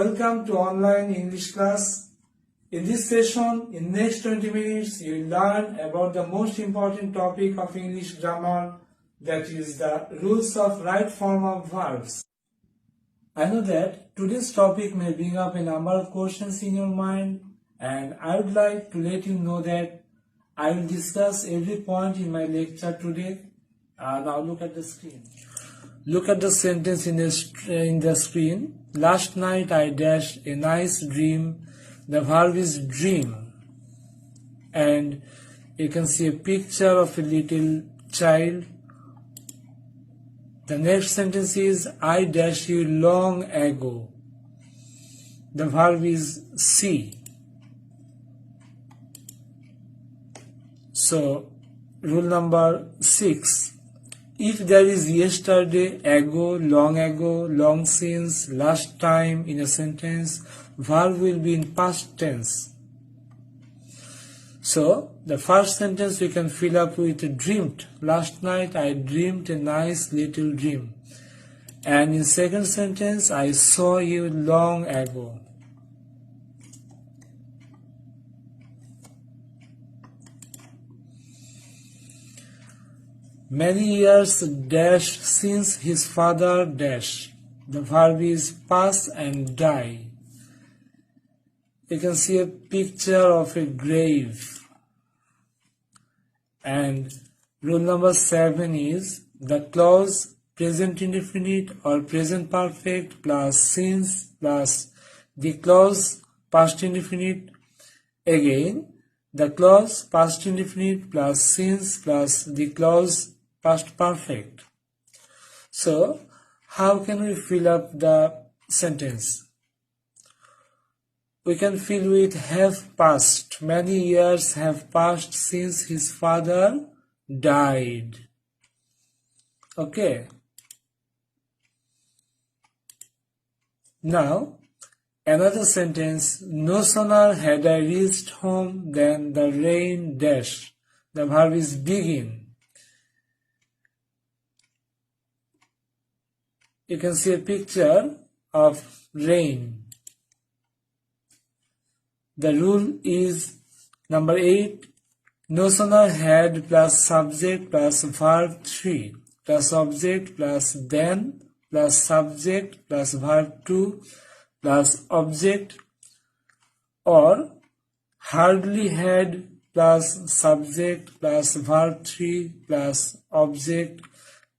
Welcome to online English class. In this session, in next 20 minutes, you will learn about the most important topic of English grammar, that is the rules of right form of verbs. I know that today's topic may bring up a number of questions in your mind, and I would like to let you know that I will discuss every point in my lecture today. Now look at the screen. Look at the sentence in the screen. Last night I dashed a nice dream. The verb is dream. And you can see a picture of a little child. The next sentence is I dashed you long ago. The verb is see. So, rule number 6. If there is yesterday, ago, long since, last time in a sentence, verb will be in past tense. So, the first sentence we can fill up with dreamed. Last night I dreamed a nice little dream. And in second sentence, I saw you long ago. Many years dash since his father dash. The verb is pass and die. You can see a picture of a grave. And rule number 7 is the clause present indefinite or present perfect plus since plus the clause past indefinite. Again, the clause past indefinite plus since plus the clause past perfect. So, how can we fill up the sentence? We can fill with have passed. Many years have passed since his father died. Okay. Now, another sentence. No sooner had I reached home than the rain dash. The verb is begin. You can see a picture of rain. The rule is number 8. No sooner had plus subject plus verb 3 plus object plus then plus subject plus verb 2 plus object, or hardly had plus subject plus verb 3 plus object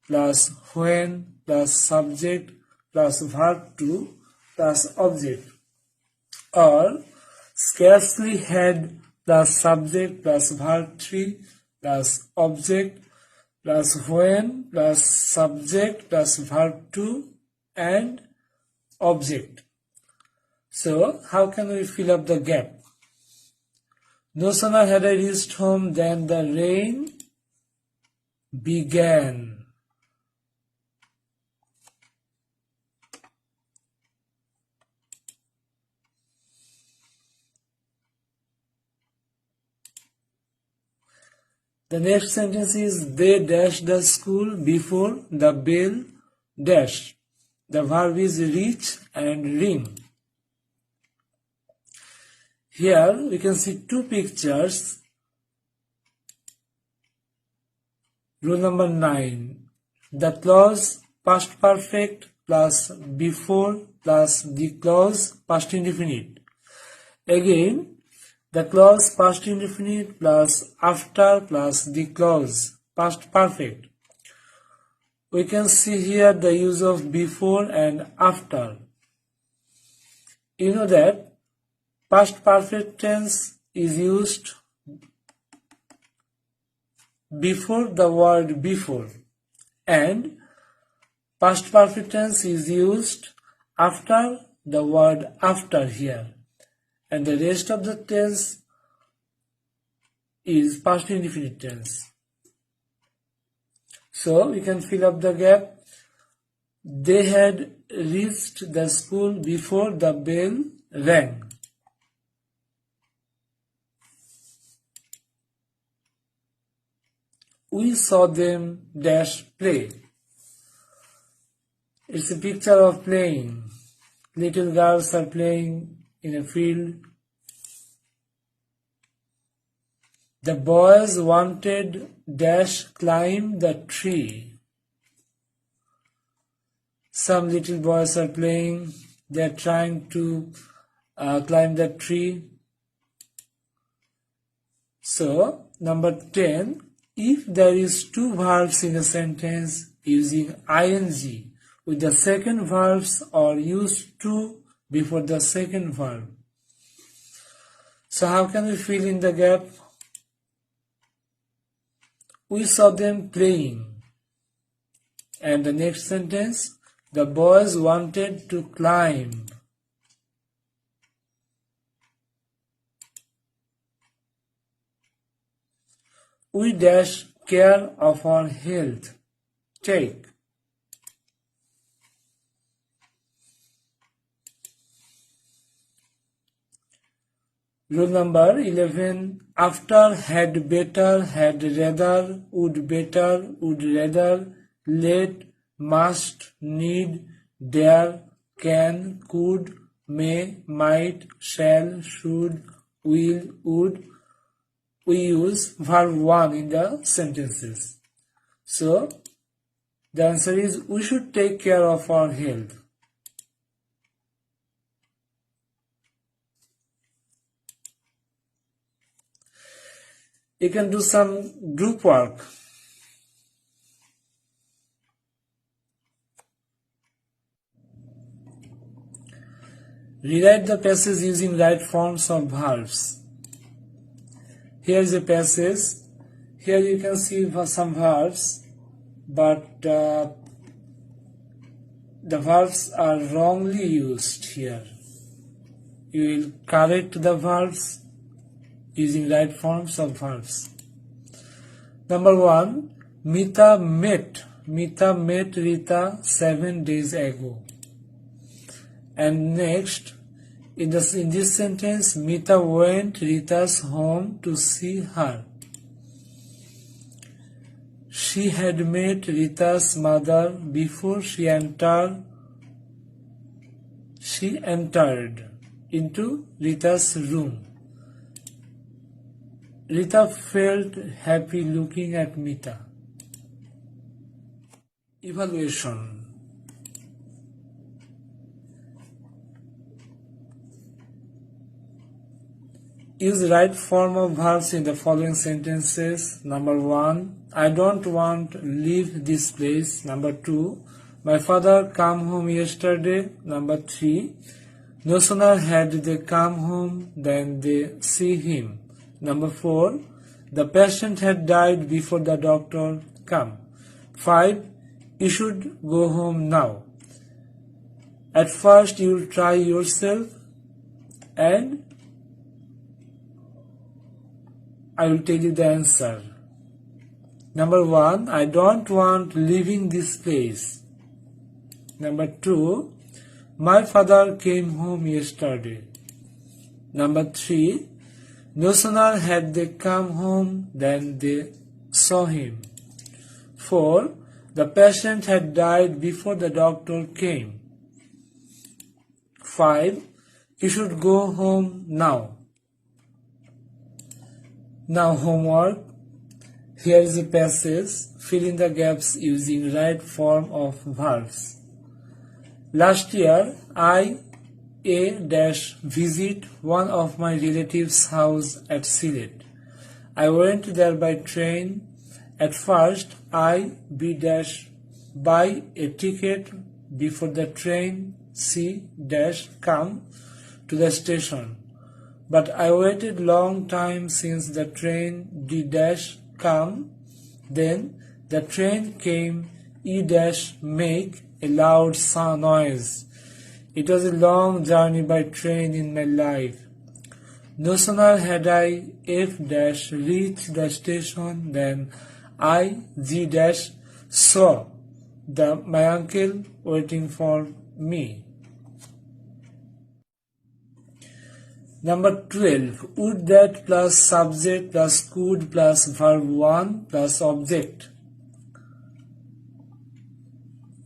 plus when plus subject plus verb 2 plus object, or scarcely had plus subject plus verb 3 plus object plus when plus subject plus verb 2 and object. So, how can we fill up the gap? No sooner had I reached home than the rain began. The next sentence is they dash the school before the bell dash. The verb is reach and ring. Here we can see two pictures. Rule number 9. The clause past perfect plus before plus the clause past indefinite. Again, the clause past indefinite plus after plus the clause past perfect. We can see here the use of before and after. You know that past perfect tense is used before the word before, and past perfect tense is used after the word after here. And the rest of the tense is past indefinite tense. So, we can fill up the gap. They had reached the school before the bell rang. We saw them dash play. It's a picture of playing. Little girls are playing in a field. The boys wanted dash climb the tree. Some little boys are playing. They are trying to climb the tree. So, number 10, if there is two verbs in a sentence using ing with the second verbs or use to before the second verb. So how can we fill in the gap? We saw them playing. And the next sentence, the boys wanted to climb. We dash care of our health. Take. Rule number 11. After, had better, had rather, would better, would rather, let, must, need, dare, can, could, may, might, shall, should, will, would. We use verb 1 in the sentences. So, the answer is we should take care of our health. You can do some group work. Rewrite the passage using right forms of verbs. Here is a passage. Here you can see some verbs, but the verbs are wrongly used here. You will correct the verbs using right forms of verbs. Number 1, Mita met Rita 7 days ago. And next, in this sentence, Mita went Rita's home to see her. She had met Rita's mother before she entered into Rita's room. Rita felt happy looking at Mita. Evaluation. Use right form of verbs in the following sentences. Number 1, I don't want leave this place. Number 2, my father come home yesterday. Number 3, no sooner had they come home than they see him. Number 4, the patient had died before the doctor come. 5, you should go home now. At first you will try yourself and I will tell you the answer. Number 1, I don't want leaving this place. Number 2, my father came home yesterday. Number 3, no sooner had they come home than they saw him. 4, the patient had died before the doctor came. 5, you should go home now. Now homework. Here is a passage. Fill in the gaps using right form of verbs. Last year, I visit one of my relatives' house at Sylhet. I went there by train. At first, I buy a ticket before the train come to the station. But I waited long time since the train come. Then the train came. Make a loud noise. It was a long journey by train in my life. No sooner had I reached the station than I saw my uncle waiting for me. Number 12. Would that plus subject plus could plus verb 1 plus object.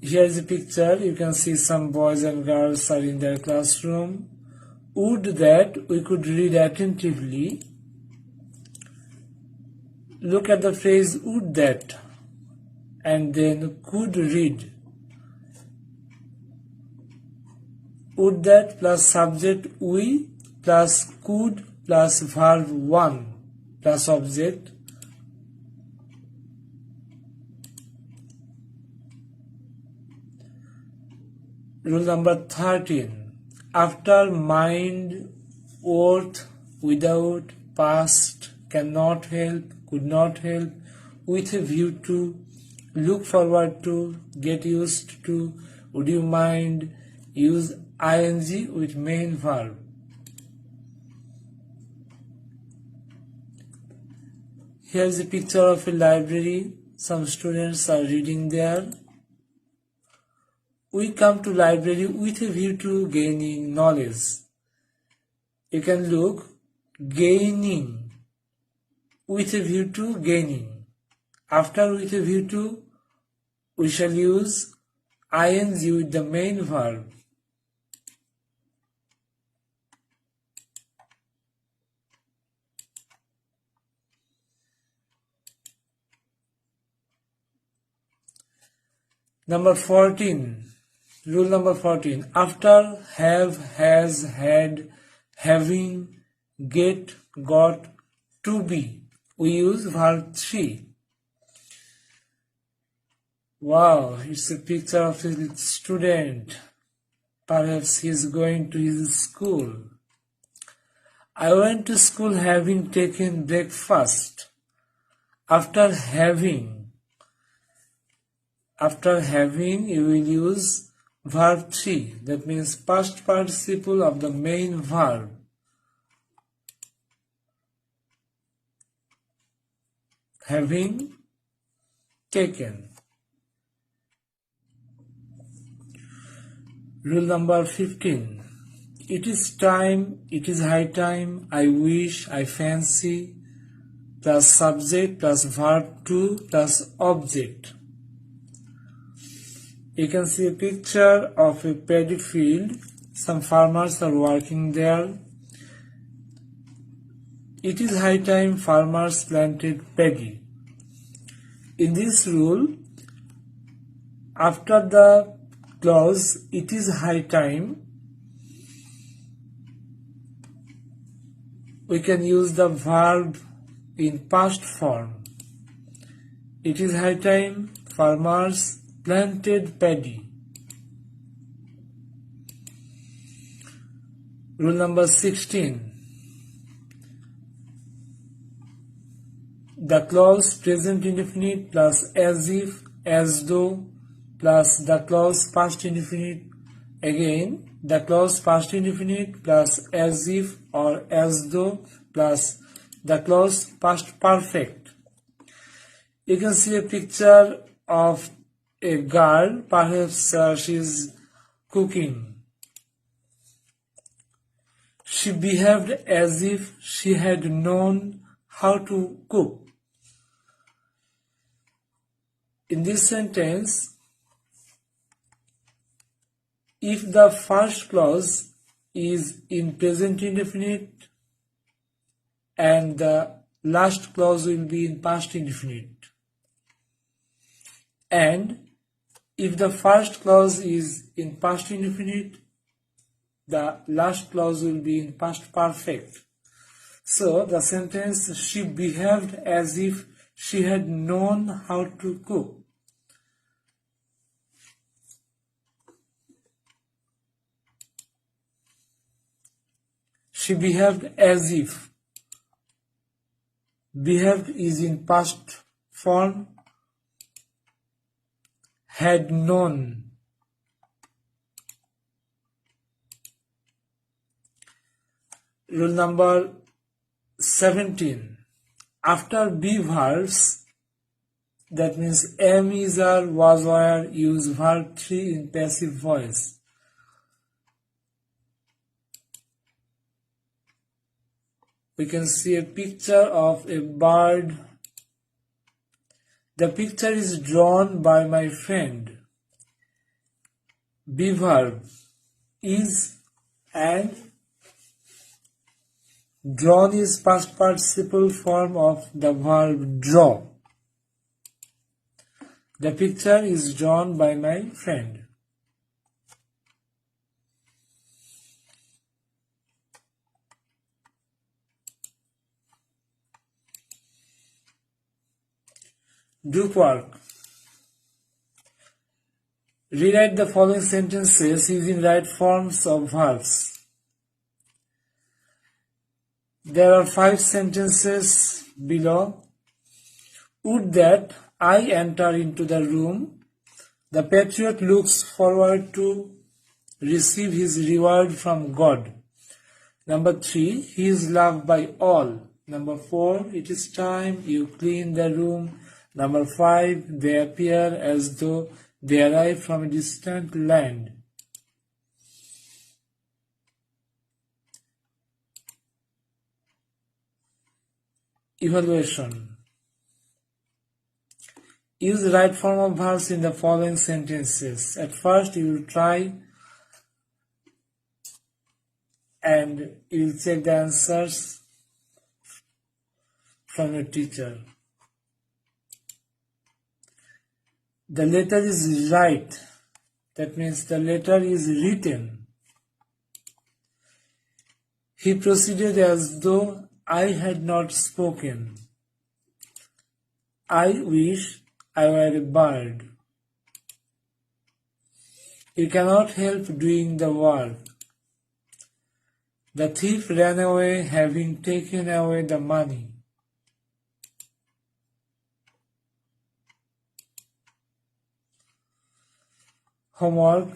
Here is a picture. You can see some boys and girls are in their classroom. Would that we could read attentively. Look at the phrase would that and then could read. Would that plus subject we plus could plus verb one plus object. Rule number 13. After mind, worth, without, past, cannot help, could not help, with a view to, look forward to, get used to, would you mind, use ing with main verb. Here is a picture of a library. Some students are reading there. We come to library with a view to gaining knowledge. You can look gaining with a view to gaining. After with a view to, we shall use ing with the main verb. Number 14. Rule number 14. After have, has, had, having, get, got, to be, we use verb 3. Wow, it's a picture of a student. Perhaps he is going to his school. I went to school having taken breakfast. After having, you will use verb 3. That means past participle of the main verb. Having taken. Rule number 15. It is time, it is high time, I wish, I fancy, plus subject plus verb 2 plus object. You can see a picture of a paddy field. Some farmers are working there. It is high time farmers planted paddy. In this rule, after the clause it is high time, we can use the verb in past form. It is high time farmers planted paddy. Rule number 16. The clause present indefinite plus as if, as though, plus the clause past indefinite. Again, the clause past indefinite plus as if or as though plus the clause past perfect. You can see a picture of a girl. Perhaps she is cooking. She behaved as if she had known how to cook. In this sentence, if the first clause is in present indefinite and the last clause will be in past indefinite, and if the first clause is in past indefinite, the last clause will be in past perfect. So the sentence, she behaved as if she had known how to cook. She behaved as if. Behaved is in past form. Had known. Rule number 17. After be verbs, that means am, is, are, was, were, use verb 3 in passive voice. We can see a picture of a bird. The picture is drawn by my friend. Be verb is and drawn is past participle form of the verb draw. The picture is drawn by my friend. Group work. Rewrite the following sentences using right forms of verbs. There are 5 sentences below. Would that I enter into the room. The patriot looks forward to receive his reward from God. Number 3, he is loved by all. Number 4, it is time you clean the room. Number 5, they appear as though they arrive from a distant land. Evaluation. Use the right form of verbs in the following sentences. At first, you will try and you will check the answers from your teacher. The letter is right. That means the letter is written. He proceeded as though I had not spoken. I wish I were a bird. You cannot help doing the work. The thief ran away having taken away the money. Homework.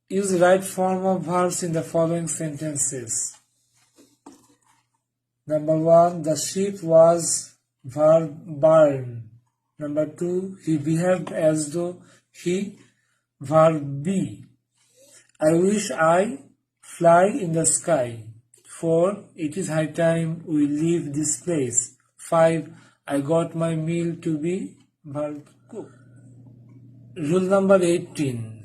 Use the right form of verbs in the following sentences. Number 1, the sheep was verb burn. Number 2, he behaved as though he verb be. I wish I fly in the sky. 4, it is high time we leave this place. 5, I got my meal to be verb cook. Rule number 18.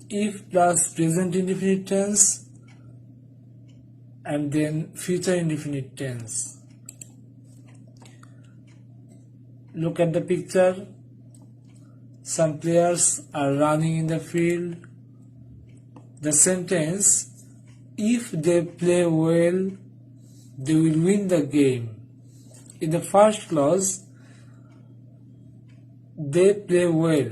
If plus present indefinite tense and then future indefinite tense. Look at the picture. Some players are running in the field. The sentence, if they play well, they will win the game. In the first clause, they play well.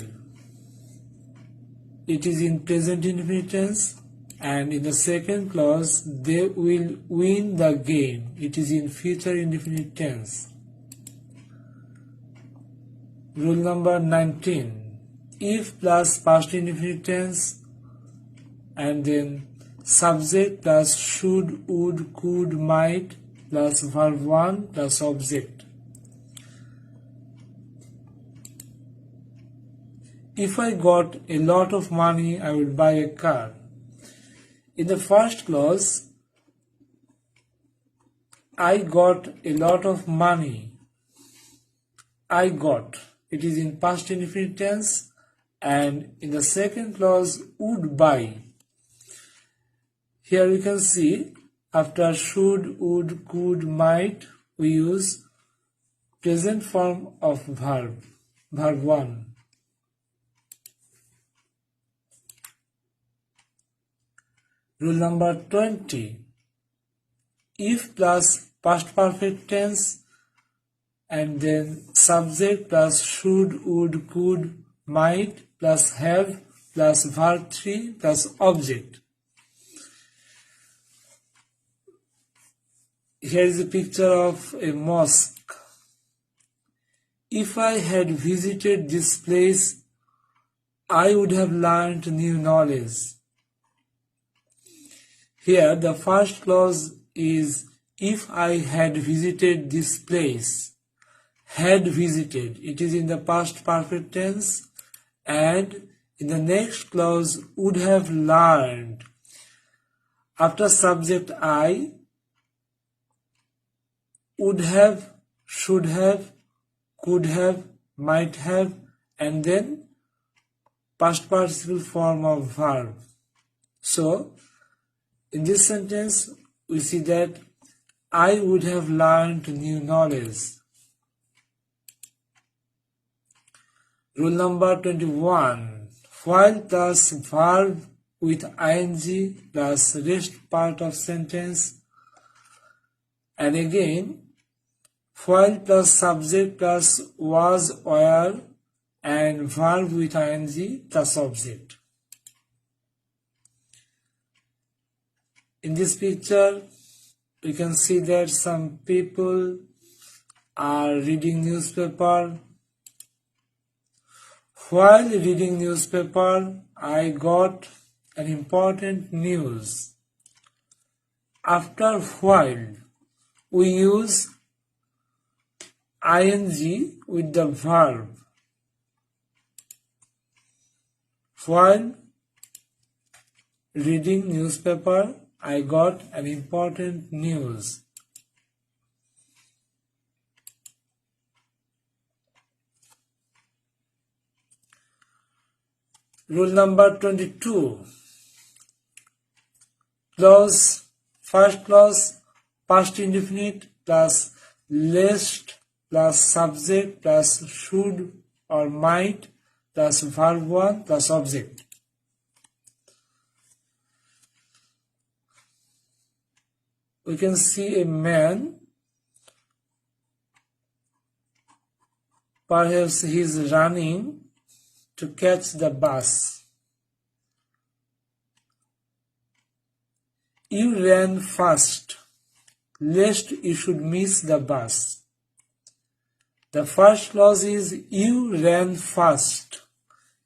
It is in present indefinite tense, and in the second clause, they will win the game. It is in future indefinite tense. Rule number 19. If plus past indefinite tense and then subject plus should, would, could, might plus verb 1 plus object. If I got a lot of money, I would buy a car. In the first clause, I got a lot of money. I got. It is in past indefinite tense, and in the second clause, would buy. Here you can see after should, would, could, might, we use present form of verb, verb 1. Rule number 20. If plus past perfect tense and then subject plus should, would, could, might plus have plus verb 3 plus object. Here is a picture of a mosque. If I had visited this place, I would have learned new knowledge. Here the first clause is if I had visited this place. Had visited, it is in the past perfect tense, and in the next clause would have learned. After subject I, would have, should have, could have, might have, and then past participle form of verb. So, in this sentence, we see that I would have learned new knowledge. Rule number 21. While plus verb with ing plus rest part of sentence. And again, while plus subject plus was, were, and verb with ing plus object. In this picture, we can see that some people are reading newspaper. While reading newspaper, I got an important news. After while, we use ing with the verb. While reading newspaper, I got an important news. Rule number 22. Clause, first clause, past indefinite plus lest plus subject plus should or might plus verb 1 plus object. We can see a man, perhaps he is running to catch the bus. You ran fast, lest you should miss the bus. The first clause is you ran fast.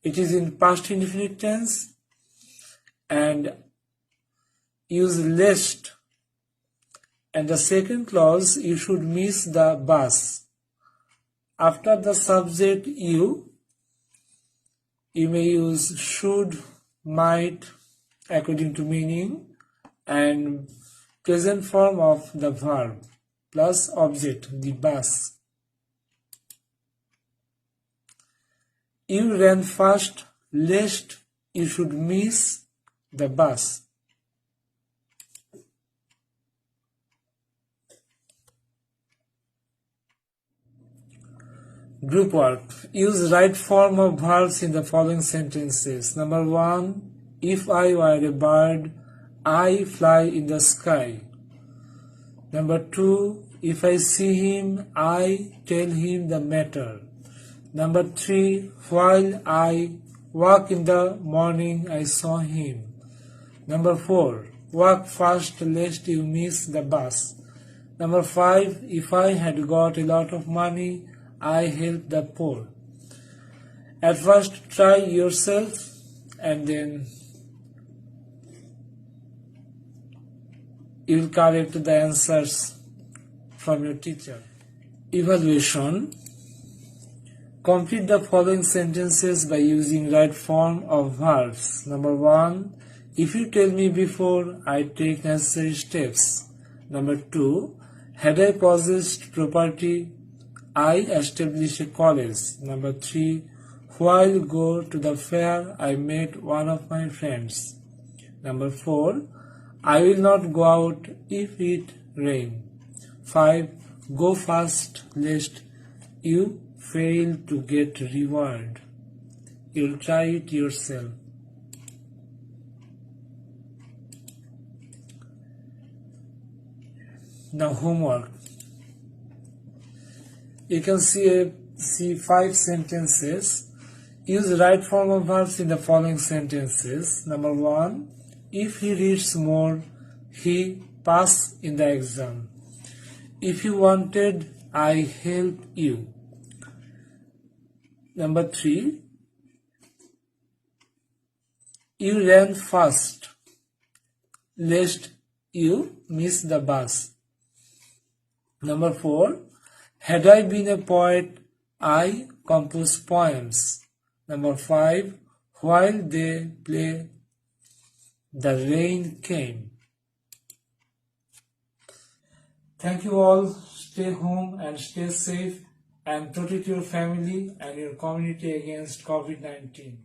It is in past indefinite tense and use lest. And the second clause, you should miss the bus. After the subject you may use should, might, according to meaning, and present form of the verb plus object, the bus. You ran fast lest you should miss the bus. Group work. Use right form of verbs in the following sentences. Number 1. If I were a bird, I fly in the sky. Number 2. If I see him, I tell him the matter. Number 3. While I walk in the morning, I saw him. Number 4. Walk fast lest you miss the bus. Number 5. If I had got a lot of money, I help the poor. At first try yourself and then you will correct the answers from your teacher. Evaluation. Complete the following sentences by using right form of verbs. Number 1. If you tell me before, I take necessary steps. Number 2. Had I possessed property, I establish a college. Number 3. While go to the fair, I met one of my friends. Number 4. I will not go out if it rain. 5. Go fast lest you fail to get reward. You'll try it yourself. Now homework. You can see 5 sentences. Use right form of verbs in the following sentences. Number 1. If he reads more, he pass in the exam. If you wanted, I help you. Number 3. You ran fast lest you miss the bus. Number 4. Had I been a poet, I compose poems. Number 5. While they play, the rain came. Thank you all. Stay home and stay safe and protect your family and your community against COVID-19.